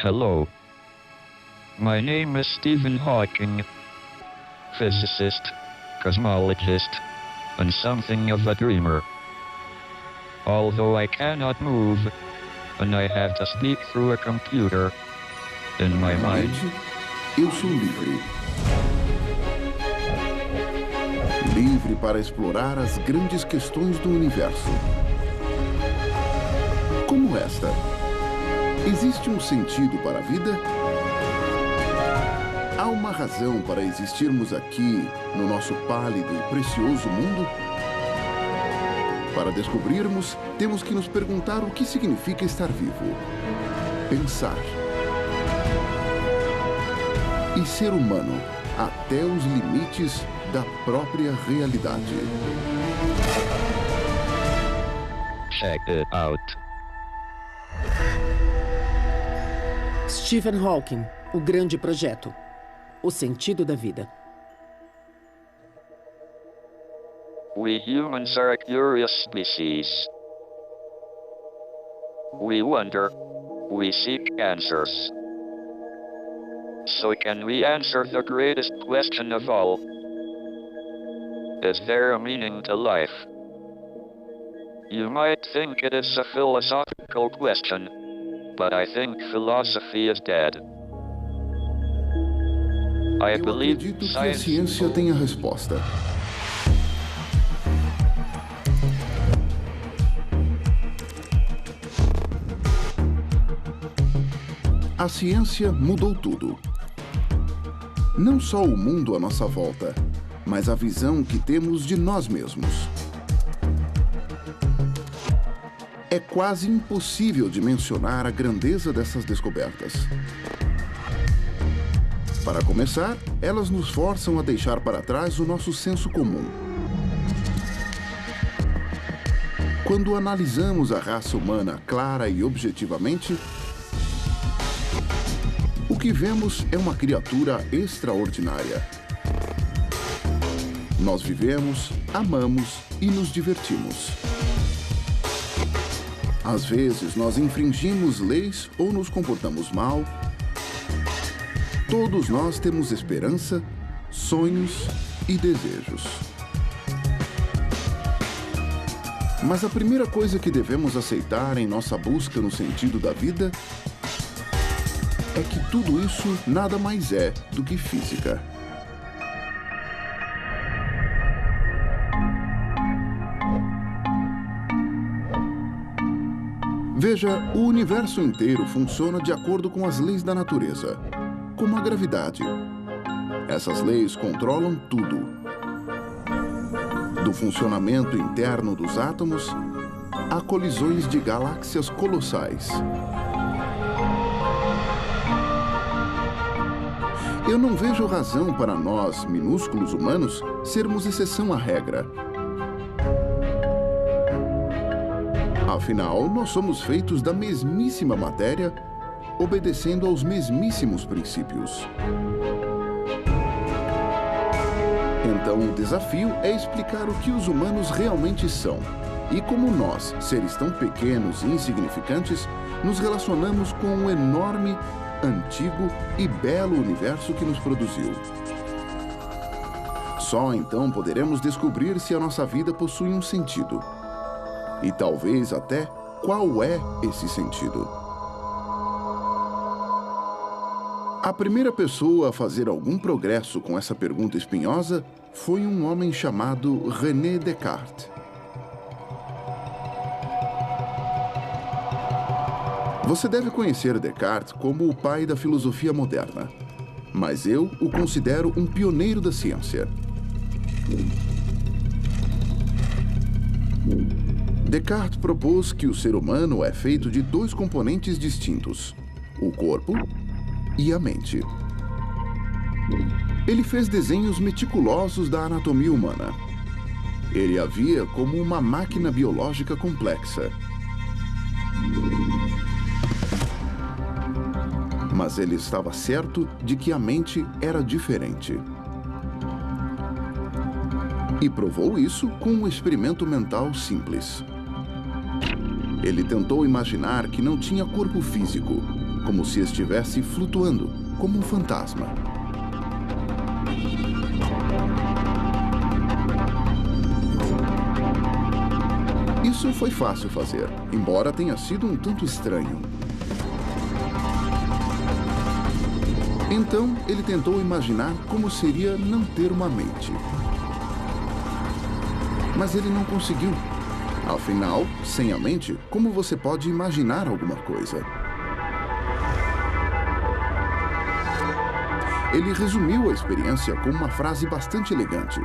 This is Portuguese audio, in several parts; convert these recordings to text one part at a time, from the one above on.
Hello. My name is Stephen Hawking, physicist, cosmologist, and something of a dreamer. Although I cannot move, and I have to speak through a computer, in my mind. Eu sou livre. Livre para explorar as grandes questões do universo. Como esta. Existe um sentido para a vida? Há uma razão para existirmos aqui, no nosso pálido e precioso mundo? Para descobrirmos, temos que nos perguntar o que significa estar vivo. Pensar. E ser humano, até os limites da própria realidade. Check it out. Stephen Hawking, o grande projeto. O sentido da vida. We humans are a curious species. We wonder. We seek answers. So can we answer the greatest question of all? Is there a meaning to life? You might think it is a philosophical question, but I think philosophy is dead. I Eu believe acredito que a ciência tem a resposta. A ciência mudou tudo. Não só o mundo à nossa volta, mas a visão que temos de nós mesmos. É quase impossível de mencionar a grandeza dessas descobertas. Para começar, elas nos forçam a deixar para trás o nosso senso comum. Quando analisamos a raça humana clara e objetivamente, o que vemos é uma criatura extraordinária. Nós vivemos, amamos e nos divertimos. Às vezes, nós infringimos leis ou nos comportamos mal. Todos nós temos esperança, sonhos e desejos. Mas a primeira coisa que devemos aceitar em nossa busca no sentido da vida é que tudo isso nada mais é do que física. Veja, o universo inteiro funciona de acordo com as leis da natureza, como a gravidade. Essas leis controlam tudo. Do funcionamento interno dos átomos a colisões de galáxias colossais. Eu não vejo razão para nós, minúsculos humanos, sermos exceção à regra. Afinal, nós somos feitos da mesmíssima matéria, obedecendo aos mesmíssimos princípios. Então, o desafio é explicar o que os humanos realmente são e como nós, seres tão pequenos e insignificantes, nos relacionamos com um enorme, antigo e belo universo que nos produziu. Só então poderemos descobrir se a nossa vida possui um sentido. E talvez até qual é esse sentido. A primeira pessoa a fazer algum progresso com essa pergunta espinhosa foi um homem chamado René Descartes. Você deve conhecer Descartes como o pai da filosofia moderna, mas eu o considero um pioneiro da ciência. Descartes propôs que o ser humano é feito de dois componentes distintos, o corpo e a mente. Ele fez desenhos meticulosos da anatomia humana. Ele a via como uma máquina biológica complexa. Mas ele estava certo de que a mente era diferente. E provou isso com um experimento mental simples. Ele tentou imaginar que não tinha corpo físico, como se estivesse flutuando, como um fantasma. Isso foi fácil fazer, embora tenha sido um tanto estranho. Então, ele tentou imaginar como seria não ter uma mente. Mas ele não conseguiu. Afinal, sem a mente, como você pode imaginar alguma coisa? Ele resumiu a experiência com uma frase bastante elegante: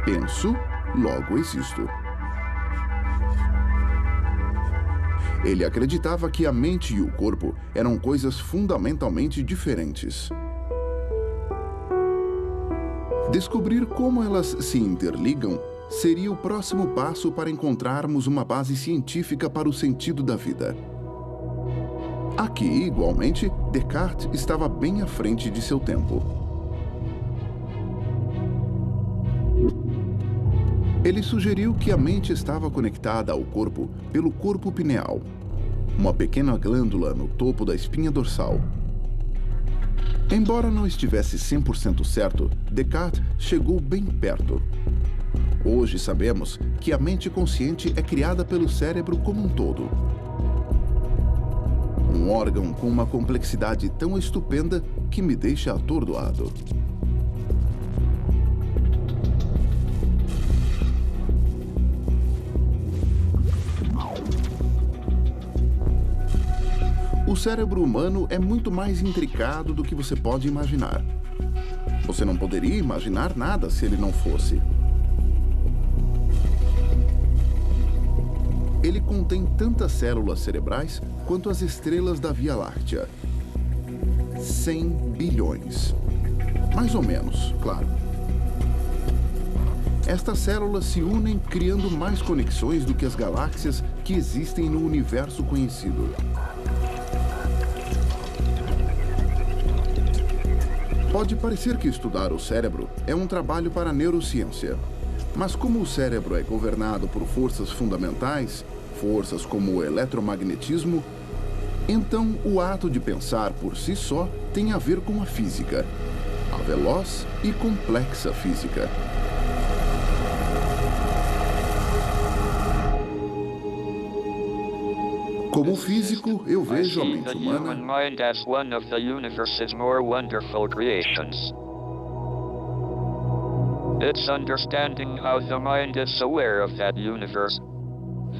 penso, logo existo. Ele acreditava que a mente e o corpo eram coisas fundamentalmente diferentes. Descobrir como elas se interligam seria o próximo passo para encontrarmos uma base científica para o sentido da vida. Aqui, igualmente, Descartes estava bem à frente de seu tempo. Ele sugeriu que a mente estava conectada ao corpo pelo corpo pineal, uma pequena glândula no topo da espinha dorsal. Embora não estivesse 100% certo, Descartes chegou bem perto. Hoje sabemos que a mente consciente é criada pelo cérebro como um todo. Um órgão com uma complexidade tão estupenda que me deixa atordoado. O cérebro humano é muito mais intricado do que você pode imaginar. Você não poderia imaginar nada se ele não fosse. Ele contém tantas células cerebrais quanto as estrelas da Via Láctea. 100 bilhões. Mais ou menos, claro. Estas células se unem criando mais conexões do que as galáxias que existem no universo conhecido. Pode parecer que estudar o cérebro é um trabalho para a neurociência. Mas como o cérebro é governado por forças fundamentais, forças como o eletromagnetismo, então o ato de pensar por si só tem a ver com a física, a veloz e complexa física. Como físico, eu vejo a mente humana It's understanding how the mind is aware of that universe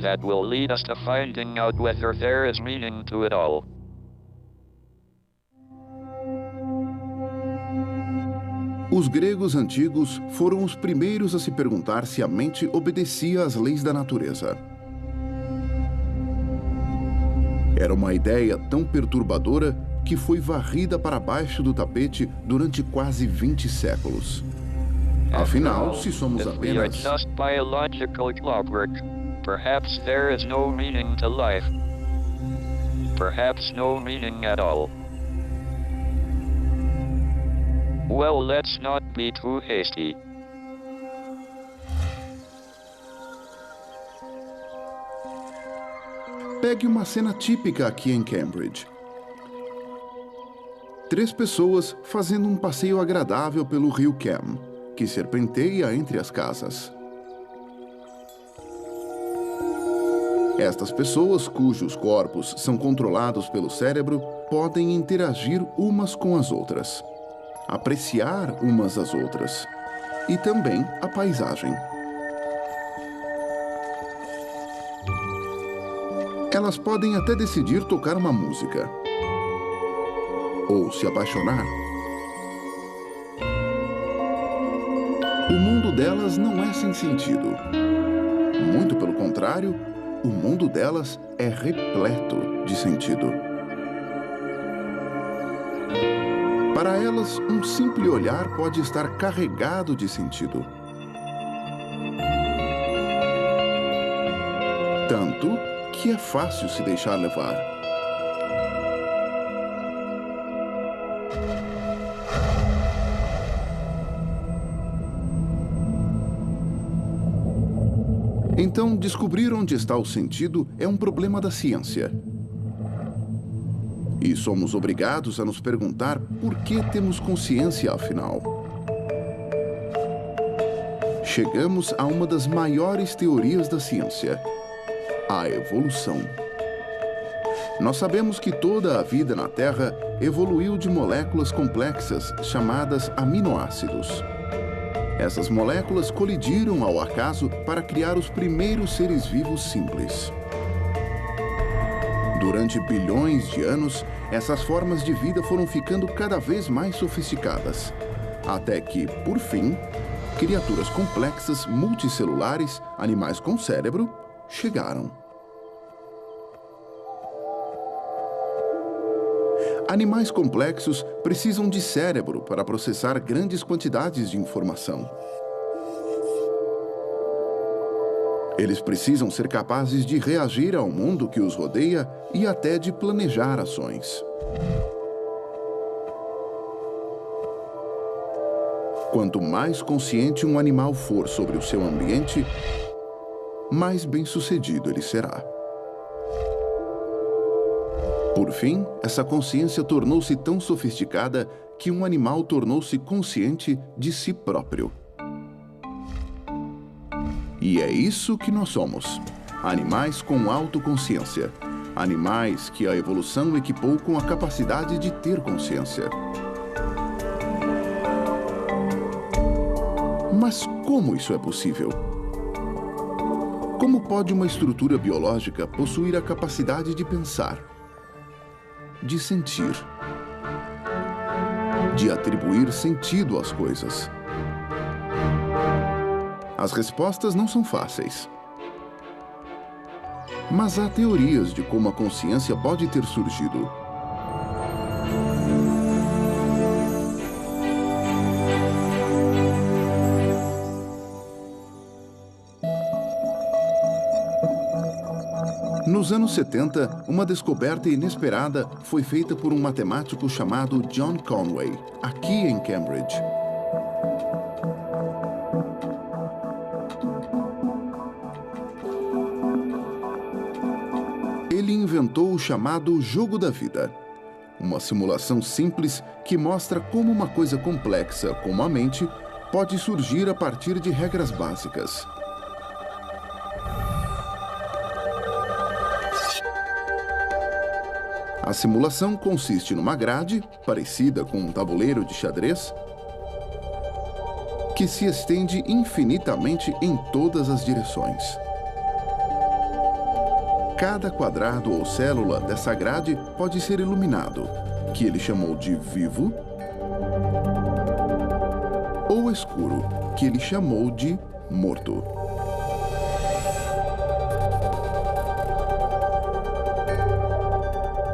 that will lead us to finding out whether there is meaning to it all. Os gregos antigos foram os primeiros a se perguntar se a mente obedecia às leis da natureza. Era uma ideia tão perturbadora que foi varrida para baixo do tapete durante quase 20 séculos. Afinal, se somos apenas just biological clockwork, perhaps there is no meaning to life. Perhaps no meaning at all. Well, let's not be too hasty. Pegue uma cena típica aqui em Cambridge. 3 pessoas fazendo um passeio agradável pelo rio Cam, que serpenteia entre as casas. Estas pessoas, cujos corpos são controlados pelo cérebro, podem interagir umas com as outras, apreciar umas às outras, e também a paisagem. Elas podem até decidir tocar uma música, ou se apaixonar. O mundo delas não é sem sentido. Muito pelo contrário, o mundo delas é repleto de sentido. Para elas, um simples olhar pode estar carregado de sentido. Tanto que é fácil se deixar levar. Então, descobrir onde está o sentido é um problema da ciência. E somos obrigados a nos perguntar por que temos consciência, afinal. Chegamos a uma das maiores teorias da ciência, a evolução. Nós sabemos que toda a vida na Terra evoluiu de moléculas complexas chamadas aminoácidos. Essas moléculas colidiram ao acaso para criar os primeiros seres vivos simples. Durante bilhões de anos, essas formas de vida foram ficando cada vez mais sofisticadas, até que, por fim, criaturas complexas, multicelulares, animais com cérebro, chegaram. Animais complexos precisam de cérebro para processar grandes quantidades de informação. Eles precisam ser capazes de reagir ao mundo que os rodeia e até de planejar ações. Quanto mais consciente um animal for sobre o seu ambiente, mais bem-sucedido ele será. Por fim, essa consciência tornou-se tão sofisticada que um animal tornou-se consciente de si próprio. E é isso que nós somos. Animais com autoconsciência. Animais que a evolução equipou com a capacidade de ter consciência. Mas como isso é possível? Como pode uma estrutura biológica possuir a capacidade de pensar, de sentir, de atribuir sentido às coisas? As respostas não são fáceis. Mas há teorias de como a consciência pode ter surgido. Nos anos 70, uma descoberta inesperada foi feita por um matemático chamado John Conway, aqui em Cambridge. Ele inventou o chamado jogo da vida, uma simulação simples que mostra como uma coisa complexa como a mente pode surgir a partir de regras básicas. A simulação consiste numa grade, parecida com um tabuleiro de xadrez, que se estende infinitamente em todas as direções. Cada quadrado ou célula dessa grade pode ser iluminado, que ele chamou de vivo, ou escuro, que ele chamou de morto.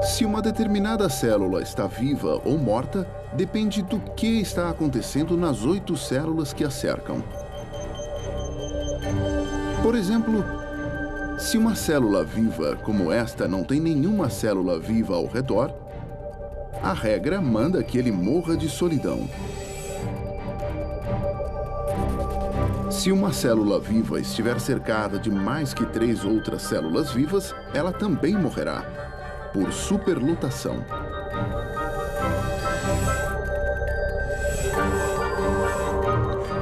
Se uma determinada célula está viva ou morta, depende do que está acontecendo nas 8 células que a cercam. Por exemplo, se uma célula viva como esta não tem nenhuma célula viva ao redor, a regra manda que ele morra de solidão. Se uma célula viva estiver cercada de mais que 3 outras células vivas, ela também morrerá, por superlotação.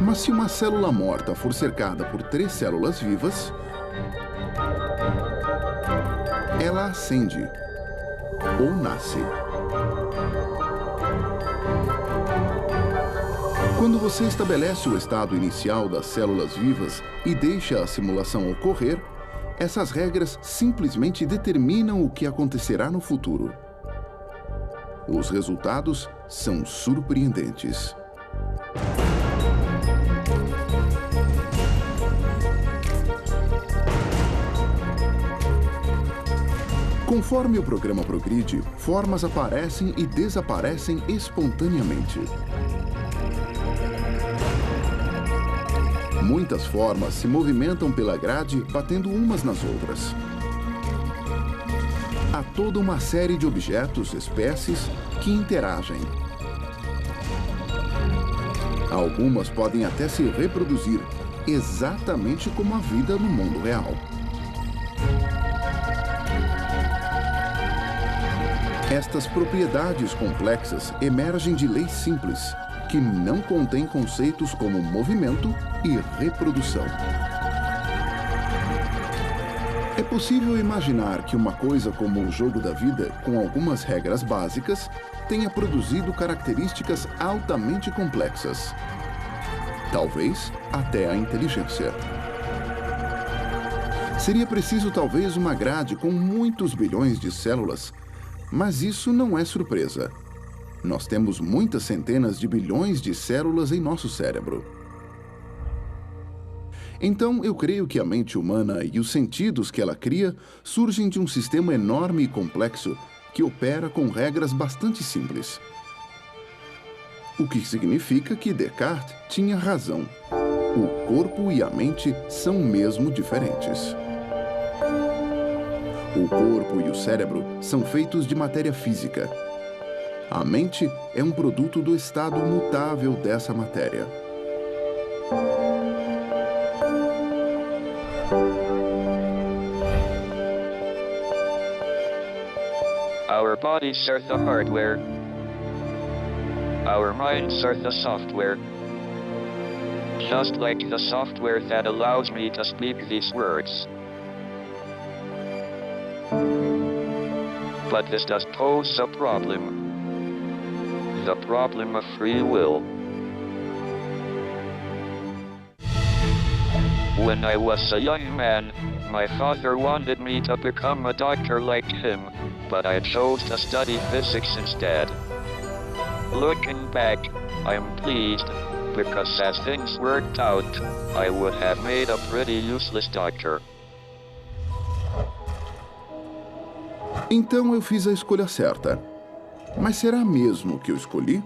Mas se uma célula morta for cercada por 3 células vivas, ela ascende ou nasce. Quando você estabelece o estado inicial das células vivas e deixa a simulação ocorrer, essas regras simplesmente determinam o que acontecerá no futuro. Os resultados são surpreendentes. Conforme o programa progride, formas aparecem e desaparecem espontaneamente. Muitas formas se movimentam pela grade, batendo umas nas outras. Há toda uma série de objetos, espécies, que interagem. Algumas podem até se reproduzir, exatamente como a vida no mundo real. Estas propriedades complexas emergem de leis simples, que não contêm conceitos como movimento e reprodução. É possível imaginar que uma coisa como o jogo da vida, com algumas regras básicas, tenha produzido características altamente complexas. Talvez até a inteligência. Seria preciso talvez uma grade com muitos bilhões de células, mas isso não é surpresa. Nós temos muitas centenas de bilhões de células em nosso cérebro. Então, eu creio que a mente humana e os sentidos que ela cria surgem de um sistema enorme e complexo que opera com regras bastante simples. O que significa que Descartes tinha razão. O corpo e a mente são mesmo diferentes. O corpo e o cérebro são feitos de matéria física. A mente é um produto do estado mutável dessa matéria. Our bodies are the hardware. Our minds are the software. Just like the software that allows me to speak these words. But this does pose a problem. The problem of free will. When I was a young man, my father wanted me to become a doctor like him, but I chose to study physics instead. Looking back, I'm pleased, because as things worked out, I would have made a pretty useless doctor. Então eu fiz a escolha certa. Mas será mesmo que eu escolhi?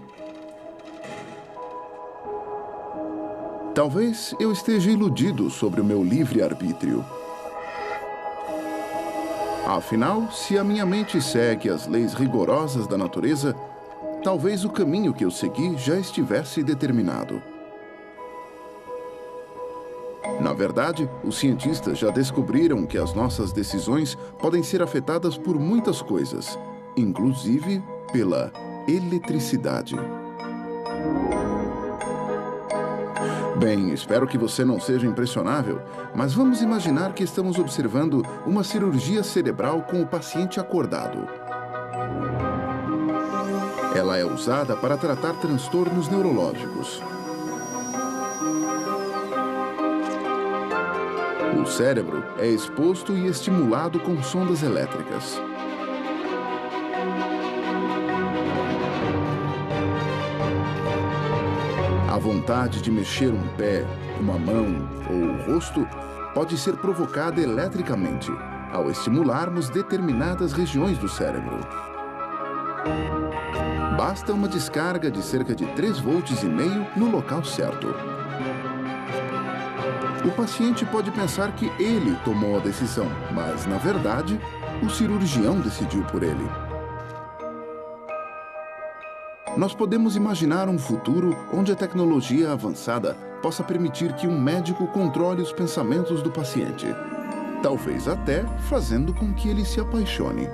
Talvez eu esteja iludido sobre o meu livre-arbítrio. Afinal, se a minha mente segue as leis rigorosas da natureza, talvez o caminho que eu segui já estivesse determinado. Na verdade, os cientistas já descobriram que as nossas decisões podem ser afetadas por muitas coisas, inclusive pela eletricidade. Bem, espero que você não seja impressionável, mas vamos imaginar que estamos observando uma cirurgia cerebral com o paciente acordado. Ela é usada para tratar transtornos neurológicos. O cérebro é exposto e estimulado com sondas elétricas. A vontade de mexer um pé, uma mão ou o rosto pode ser provocada eletricamente ao estimularmos determinadas regiões do cérebro. Basta uma descarga de cerca de 3,5 volts no local certo. O paciente pode pensar que ele tomou a decisão, mas, na verdade, o cirurgião decidiu por ele. Nós podemos imaginar um futuro onde a tecnologia avançada possa permitir que um médico controle os pensamentos do paciente, talvez até fazendo com que ele se apaixone.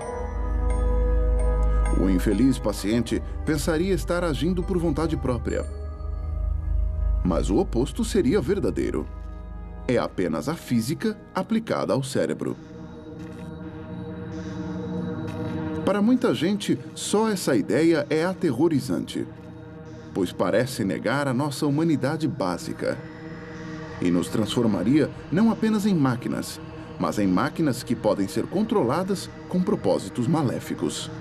O infeliz paciente pensaria estar agindo por vontade própria. Mas o oposto seria verdadeiro. É apenas a física aplicada ao cérebro. Para muita gente, só essa ideia é aterrorizante, pois parece negar a nossa humanidade básica e nos transformaria não apenas em máquinas, mas em máquinas que podem ser controladas com propósitos maléficos.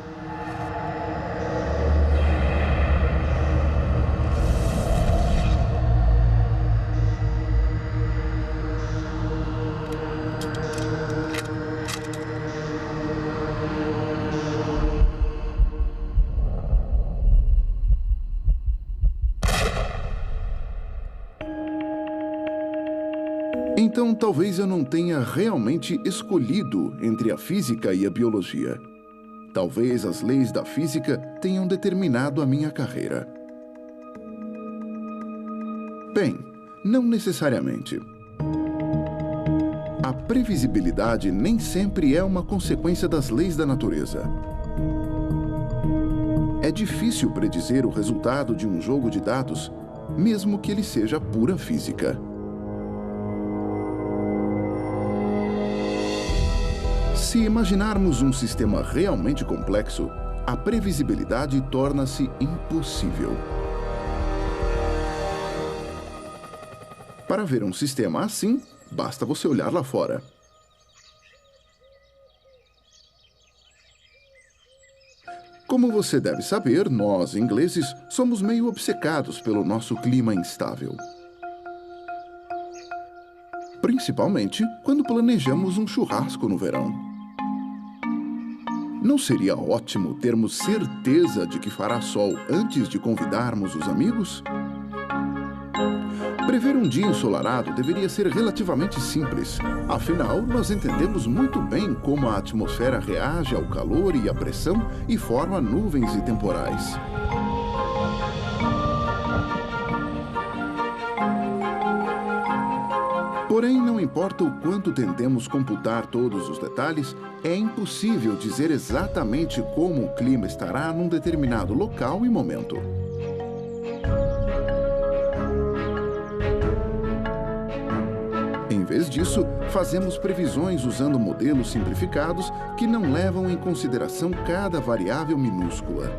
Então, talvez eu não tenha realmente escolhido entre a física e a biologia. Talvez as leis da física tenham determinado a minha carreira. Bem, não necessariamente. A previsibilidade nem sempre é uma consequência das leis da natureza. É difícil predizer o resultado de um jogo de dados, mesmo que ele seja pura física. Se imaginarmos um sistema realmente complexo, a previsibilidade torna-se impossível. Para ver um sistema assim, basta você olhar lá fora. Como você deve saber, nós, ingleses, somos meio obcecados pelo nosso clima instável. Principalmente quando planejamos um churrasco no verão. Não seria ótimo termos certeza de que fará sol antes de convidarmos os amigos? Prever um dia ensolarado deveria ser relativamente simples. Afinal, nós entendemos muito bem como a atmosfera reage ao calor e à pressão e forma nuvens e temporais. Porém, não importa o quanto tentemos computar todos os detalhes, é impossível dizer exatamente como o clima estará num determinado local e momento. Em vez disso, fazemos previsões usando modelos simplificados que não levam em consideração cada variável minúscula.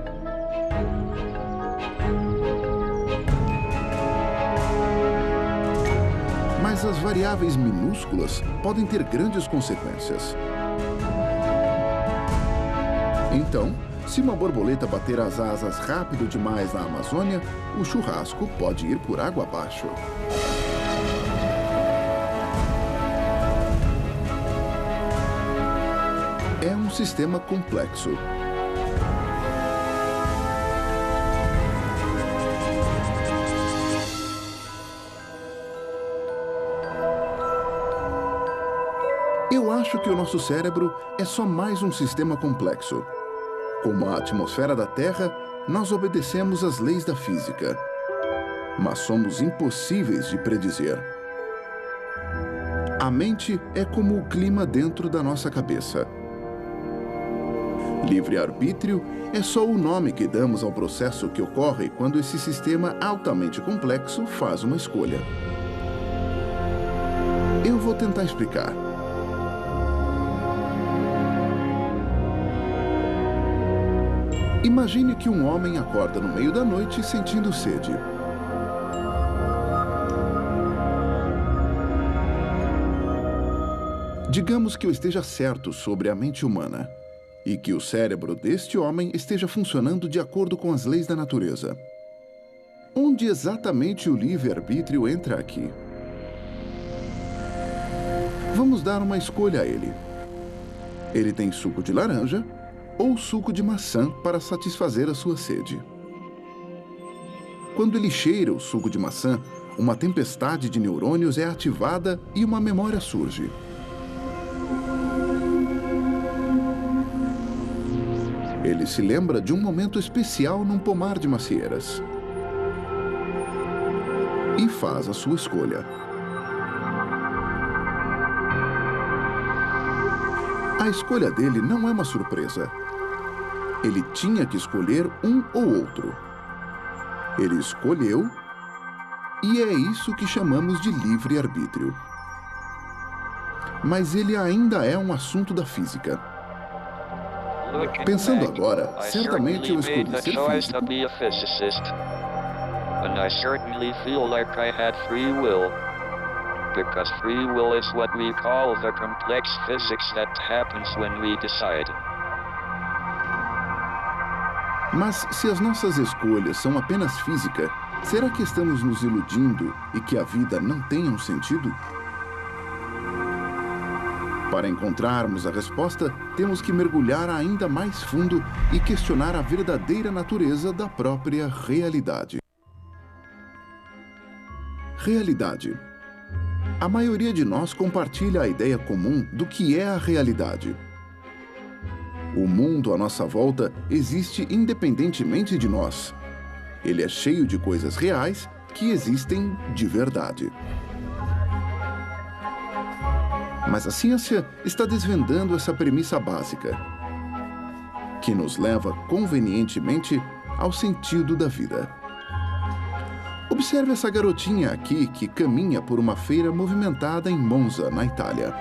Mas as variáveis minúsculas podem ter grandes consequências. Então, se uma borboleta bater as asas rápido demais na Amazônia, o churrasco pode ir por água abaixo. É um sistema complexo. Eu acho que o nosso cérebro é só mais um sistema complexo. Como a atmosfera da Terra, nós obedecemos às leis da física. Mas somos impossíveis de predizer. A mente é como o clima dentro da nossa cabeça. Livre-arbítrio é só o nome que damos ao processo que ocorre quando esse sistema altamente complexo faz uma escolha. Eu vou tentar explicar. Imagine que um homem acorda no meio da noite sentindo sede. Digamos que eu esteja certo sobre a mente humana e que o cérebro deste homem esteja funcionando de acordo com as leis da natureza. Onde exatamente o livre-arbítrio entra aqui? Vamos dar uma escolha a ele. Ele tem suco de laranja ou suco de maçã para satisfazer a sua sede. Quando ele cheira o suco de maçã, uma tempestade de neurônios é ativada e uma memória surge. Ele se lembra de um momento especial num pomar de macieiras. E faz a sua escolha. A escolha dele não é uma surpresa. Ele tinha que escolher um ou outro. Ele escolheu, e é isso que chamamos de livre-arbítrio. Mas ele ainda é um assunto da física. Pensando agora, certamente eu escolhi ser físico. Because free will is what we call the complex physics that happens when we decide. Mas se as nossas escolhas são apenas física, será que estamos nos iludindo e que a vida não tem um sentido? Para encontrarmos a resposta, temos que mergulhar ainda mais fundo e questionar a verdadeira natureza da própria realidade. Realidade. A maioria de nós compartilha a ideia comum do que é a realidade. O mundo à nossa volta existe independentemente de nós. Ele é cheio de coisas reais que existem de verdade. Mas a ciência está desvendando essa premissa básica. que nos leva convenientemente ao sentido da vida. Observe essa garotinha aqui que caminha por uma feira movimentada em Monza, na Itália.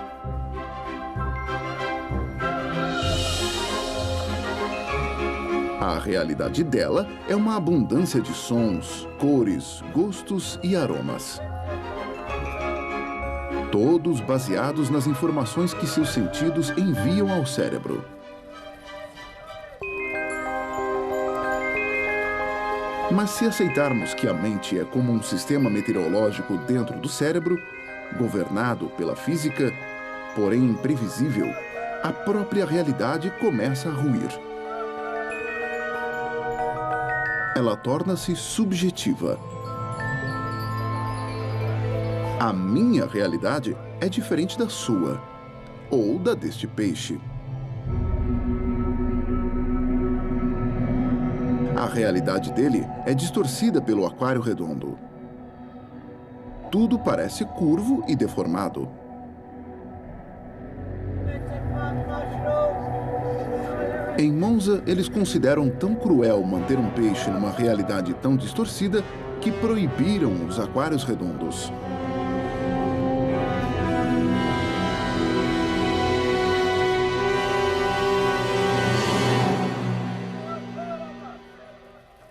A realidade dela é uma abundância de sons, cores, gostos e aromas. Todos baseados nas informações que seus sentidos enviam ao cérebro. Mas se aceitarmos que a mente é como um sistema meteorológico dentro do cérebro, governado pela física, porém imprevisível, a própria realidade começa a ruir. Ela torna-se subjetiva. A minha realidade é diferente da sua, ou da deste peixe. A realidade dele é distorcida pelo aquário redondo. Tudo parece curvo e deformado. Em Monza, eles consideram tão cruel manter um peixe numa realidade tão distorcida que proibiram os aquários redondos.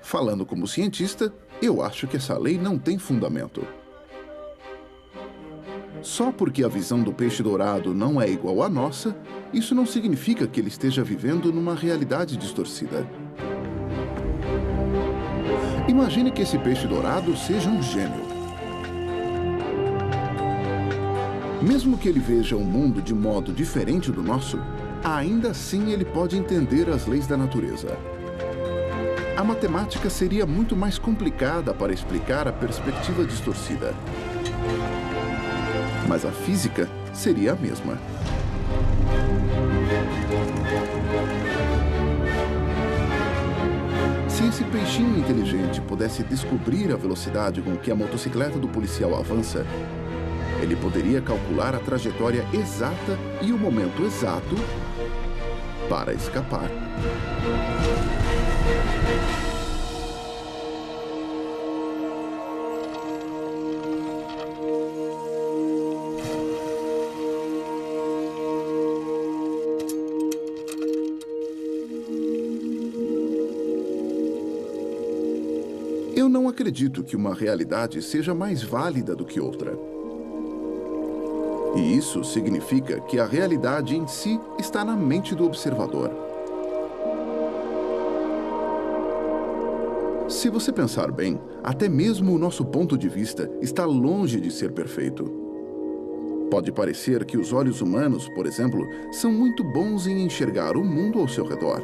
Falando como cientista, eu acho que essa lei não tem fundamento. Só porque a visão do peixe dourado não é igual à nossa, isso não significa que ele esteja vivendo numa realidade distorcida. Imagine que esse peixe dourado seja um gênio. Mesmo que ele veja o mundo de modo diferente do nosso, ainda assim ele pode entender as leis da natureza. A matemática seria muito mais complicada para explicar a perspectiva distorcida. Mas a física seria a mesma. Se esse peixinho inteligente pudesse descobrir a velocidade com que a motocicleta do policial avança, ele poderia calcular a trajetória exata e o momento exato para escapar. Eu não acredito que uma realidade seja mais válida do que outra. E isso significa que a realidade em si está na mente do observador. Se você pensar bem, até mesmo o nosso ponto de vista está longe de ser perfeito. Pode parecer que os olhos humanos, por exemplo, são muito bons em enxergar o mundo ao seu redor.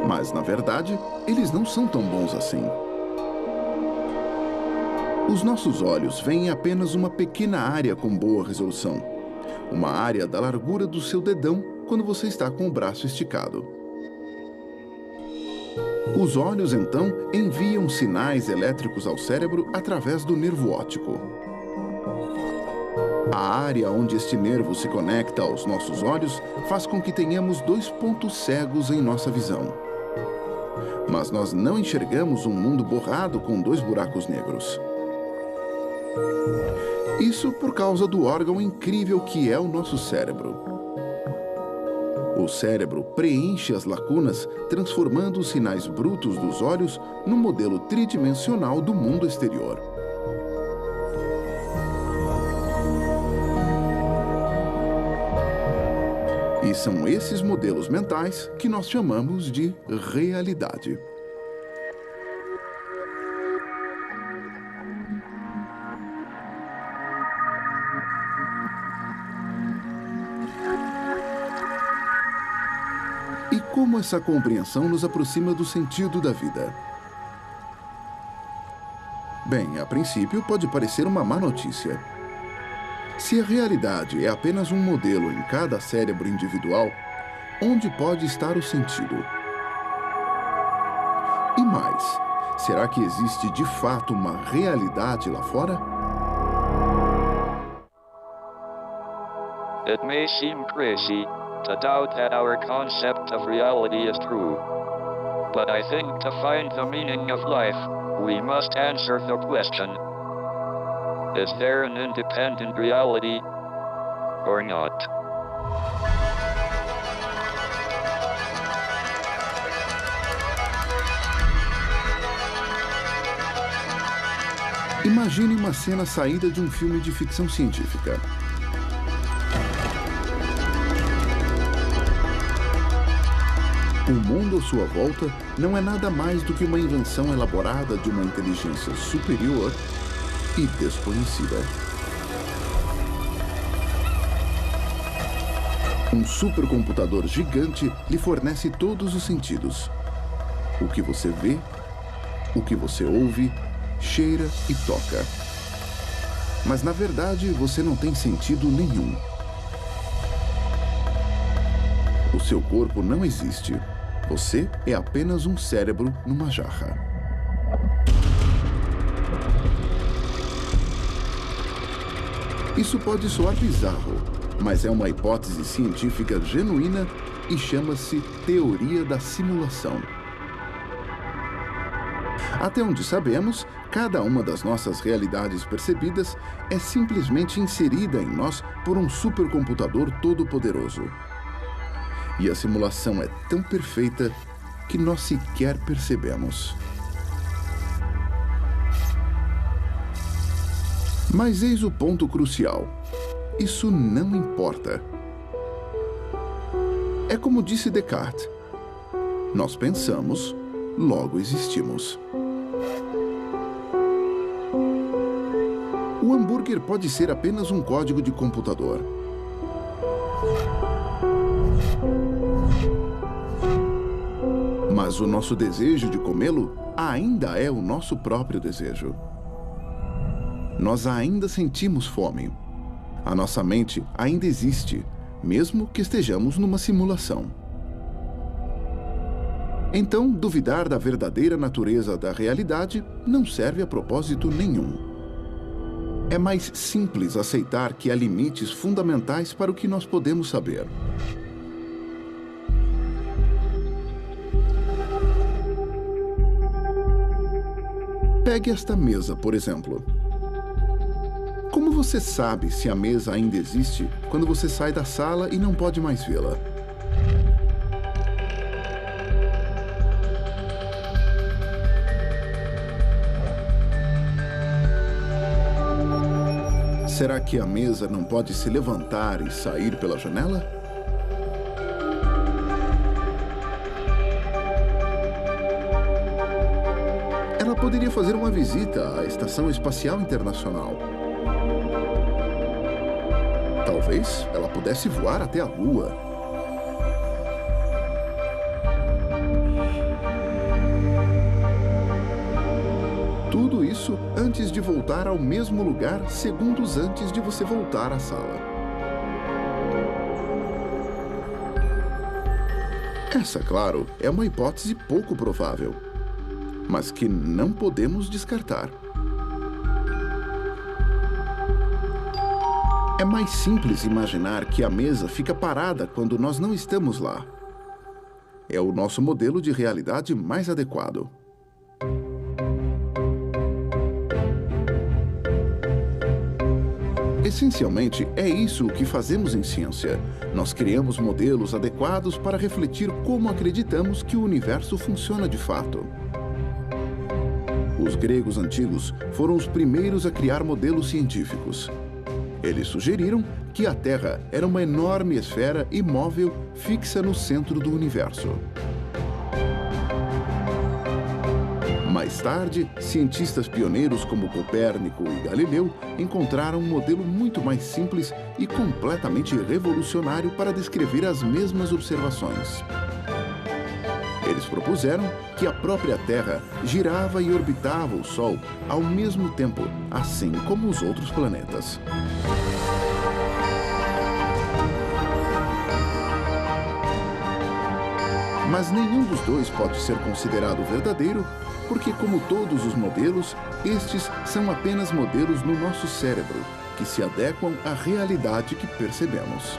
Mas, na verdade, eles não são tão bons assim. Os nossos olhos veem apenas uma pequena área com boa resolução. Uma área da largura do seu dedão quando você está com o braço esticado. Os olhos, então, enviam sinais elétricos ao cérebro através do nervo óptico. A área onde este nervo se conecta aos nossos olhos faz com que tenhamos 2 pontos cegos em nossa visão. Mas nós não enxergamos um mundo borrado com 2 buracos negros. Isso por causa do órgão incrível que é o nosso cérebro. O cérebro preenche as lacunas, transformando os sinais brutos dos olhos no modelo tridimensional do mundo exterior. E são esses modelos mentais que nós chamamos de realidade. E como essa compreensão nos aproxima do sentido da vida? Bem, a princípio pode parecer uma má notícia. Se a realidade é apenas um modelo em cada cérebro individual, onde pode estar o sentido? E mais, será que existe de fato uma realidade lá fora? It may seem crazy, to doubt that our concept of reality is true. But I think to find the meaning of life, we must answer the question, is there an independent reality or not? Imagine uma cena saída de um filme de ficção científica. O mundo à sua volta não é nada mais do que uma invenção elaborada de uma inteligência superior e desconhecida. Um supercomputador gigante lhe fornece todos os sentidos. O que você vê, o que você ouve, cheira e toca. Mas, na verdade, você não tem sentido nenhum. O seu corpo não existe. Você é apenas um cérebro numa jarra. Isso pode soar bizarro, mas é uma hipótese científica genuína e chama-se teoria da simulação. Até onde sabemos, cada uma das nossas realidades percebidas é simplesmente inserida em nós por um supercomputador todo-poderoso. E a simulação é tão perfeita que nós sequer percebemos. Mas eis o ponto crucial. Isso não importa. É como disse Descartes. Nós pensamos, logo existimos. O hambúrguer pode ser apenas um código de computador. Mas o nosso desejo de comê-lo ainda é o nosso próprio desejo. Nós ainda sentimos fome. A nossa mente ainda existe, mesmo que estejamos numa simulação. Então, duvidar da verdadeira natureza da realidade não serve a propósito nenhum. É mais simples aceitar que há limites fundamentais para o que nós podemos saber. Pegue esta mesa, por exemplo. Como você sabe se a mesa ainda existe quando você sai da sala e não pode mais vê-la? Será que a mesa não pode se levantar e sair pela janela? Ela poderia fazer uma visita à Estação Espacial Internacional. Talvez ela pudesse voar até a Lua. Tudo isso antes de voltar ao mesmo lugar segundos antes de você voltar à sala. Essa, claro, é uma hipótese pouco provável, mas que não podemos descartar. É mais simples imaginar que a mesa fica parada quando nós não estamos lá. É o nosso modelo de realidade mais adequado. Essencialmente, é isso o que fazemos em ciência. Nós criamos modelos adequados para refletir como acreditamos que o universo funciona de fato. Os gregos antigos foram os primeiros a criar modelos científicos. Eles sugeriram que a Terra era uma enorme esfera imóvel fixa no centro do universo. Mais tarde, cientistas pioneiros como Copérnico e Galileu encontraram um modelo muito mais simples e completamente revolucionário para descrever as mesmas observações. Eles propuseram que a própria Terra girava e orbitava o Sol ao mesmo tempo, assim como os outros planetas. Mas nenhum dos dois pode ser considerado verdadeiro, porque, como todos os modelos, estes são apenas modelos no nosso cérebro, que se adequam à realidade que percebemos.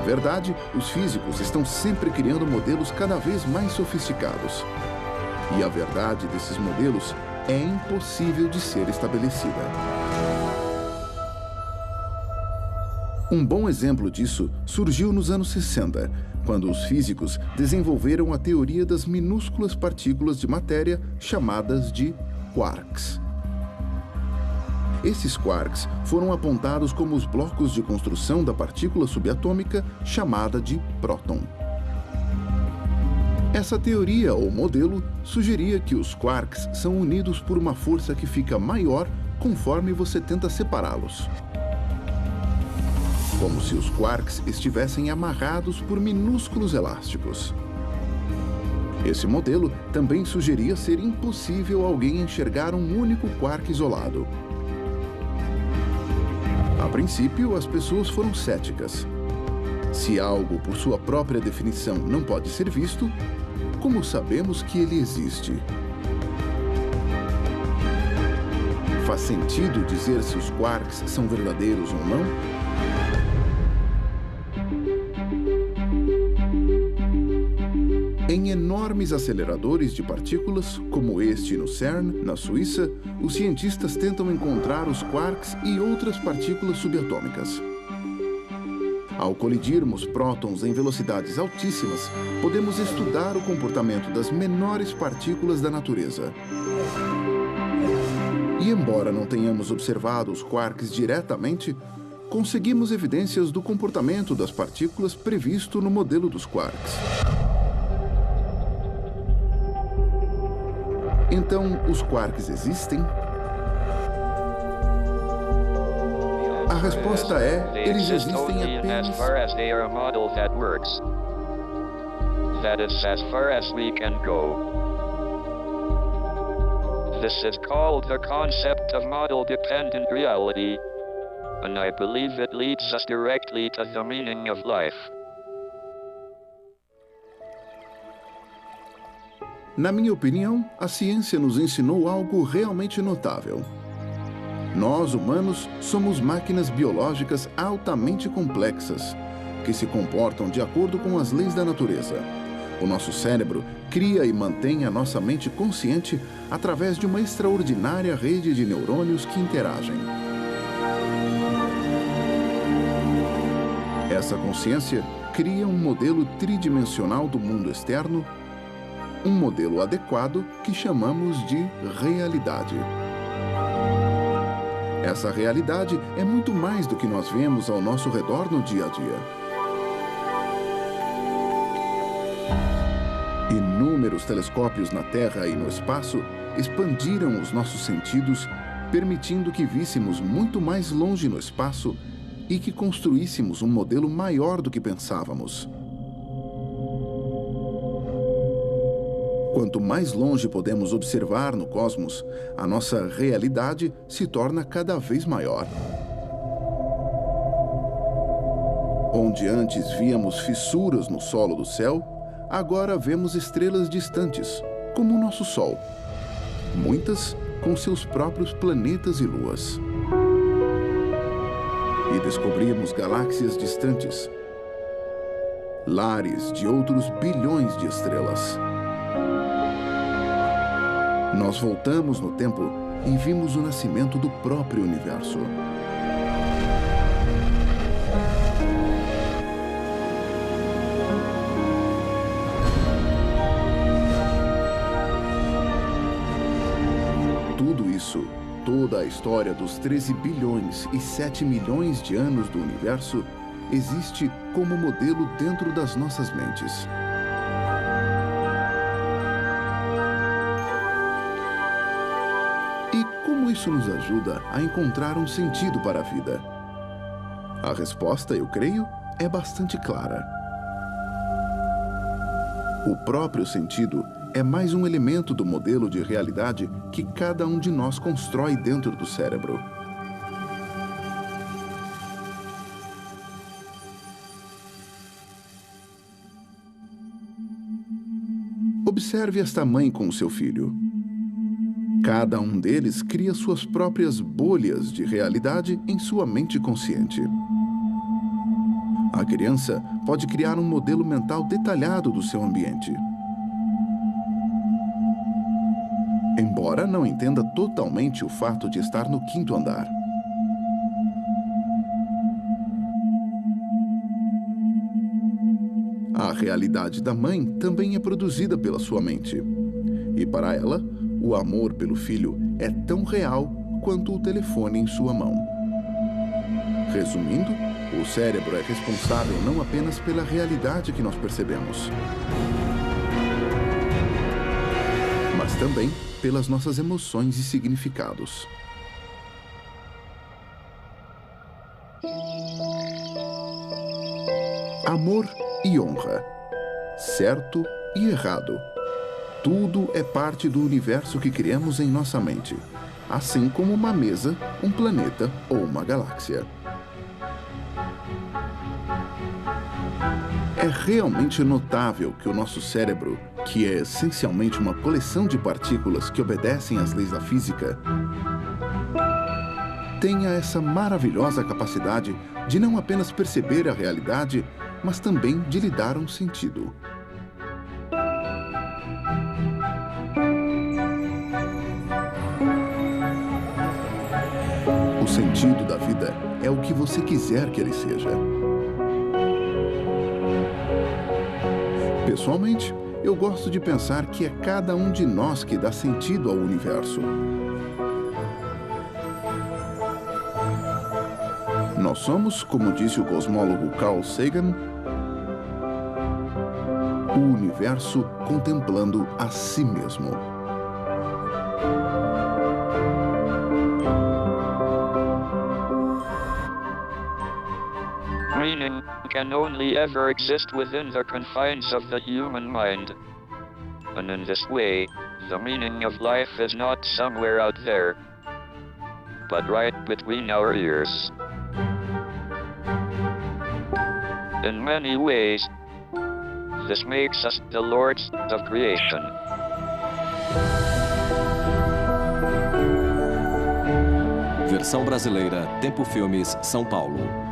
verdade, os físicos estão sempre criando modelos cada vez mais sofisticados. E a verdade desses modelos é impossível de ser estabelecida. Um bom exemplo disso surgiu nos anos 60, quando os físicos desenvolveram a teoria das minúsculas partículas de matéria chamadas de quarks. Esses quarks foram apontados como os blocos de construção da partícula subatômica chamada de próton. Essa teoria ou modelo sugeria que os quarks são unidos por uma força que fica maior conforme você tenta separá-los. Como se os quarks estivessem amarrados por minúsculos elásticos. Esse modelo também sugeria ser impossível alguém enxergar um único quark isolado. A princípio, as pessoas foram céticas. Se algo, por sua própria definição, não pode ser visto, como sabemos que ele existe? Faz sentido dizer se os quarks são verdadeiros ou não? Em enormes aceleradores de partículas, como este no CERN, na Suíça, os cientistas tentam encontrar os quarks e outras partículas subatômicas. Ao colidirmos prótons em velocidades altíssimas, podemos estudar o comportamento das menores partículas da natureza. E embora não tenhamos observado os quarks diretamente, conseguimos evidências do comportamento das partículas previsto no modelo dos quarks. Então, os quarks existem? A resposta é, eles existem apenas... This is called the concept of model-dependent reality, and I believe it leads us directly to the meaning of life. Na minha opinião, a ciência nos ensinou algo realmente notável. Nós, humanos, somos máquinas biológicas altamente complexas, que se comportam de acordo com as leis da natureza. O nosso cérebro cria e mantém a nossa mente consciente através de uma extraordinária rede de neurônios que interagem. Essa consciência cria um modelo tridimensional do mundo externo, um modelo adequado que chamamos de realidade. Essa realidade é muito mais do que nós vemos ao nosso redor no dia a dia. Inúmeros telescópios na Terra e no espaço expandiram os nossos sentidos, permitindo que víssemos muito mais longe no espaço e que construíssemos um modelo maior do que pensávamos. Quanto mais longe podemos observar no cosmos, a nossa realidade se torna cada vez maior. Onde antes víamos fissuras no solo do céu, agora vemos estrelas distantes, como o nosso Sol. Muitas com seus próprios planetas e luas. E descobrimos galáxias distantes, lares de outros bilhões de estrelas. Nós voltamos no tempo e vimos o nascimento do próprio universo. Tudo isso, toda a história dos 13 bilhões e 7 milhões de anos do universo, existe como modelo dentro das nossas mentes. Como isso nos ajuda a encontrar um sentido para a vida? A resposta, eu creio, é bastante clara. O próprio sentido é mais um elemento do modelo de realidade que cada um de nós constrói dentro do cérebro. Observe esta mãe com seu filho. Cada um deles cria suas próprias bolhas de realidade em sua mente consciente. A criança pode criar um modelo mental detalhado do seu ambiente. Embora não entenda totalmente o fato de estar no 5º andar. A realidade da mãe também é produzida pela sua mente. E para ela, o amor pelo filho é tão real quanto o telefone em sua mão. Resumindo, o cérebro é responsável não apenas pela realidade que nós percebemos, mas também pelas nossas emoções e significados. Amor e honra. Certo e errado. Tudo é parte do universo que criamos em nossa mente, assim como uma mesa, um planeta ou uma galáxia. É realmente notável que o nosso cérebro, que é essencialmente uma coleção de partículas que obedecem às leis da física, tenha essa maravilhosa capacidade de não apenas perceber a realidade, mas também de lhe dar um sentido. O sentido da vida é o que você quiser que ele seja. Pessoalmente, eu gosto de pensar que é cada um de nós que dá sentido ao universo. Nós somos, como disse o cosmólogo Carl Sagan, o universo contemplando a si mesmo. Meaning can only ever exist within the confines of the human mind. And in this way, the meaning of life is not somewhere out there, but right between our ears. In many ways, this makes us the lords of creation. Versão brasileira, Tempo Filmes, São Paulo.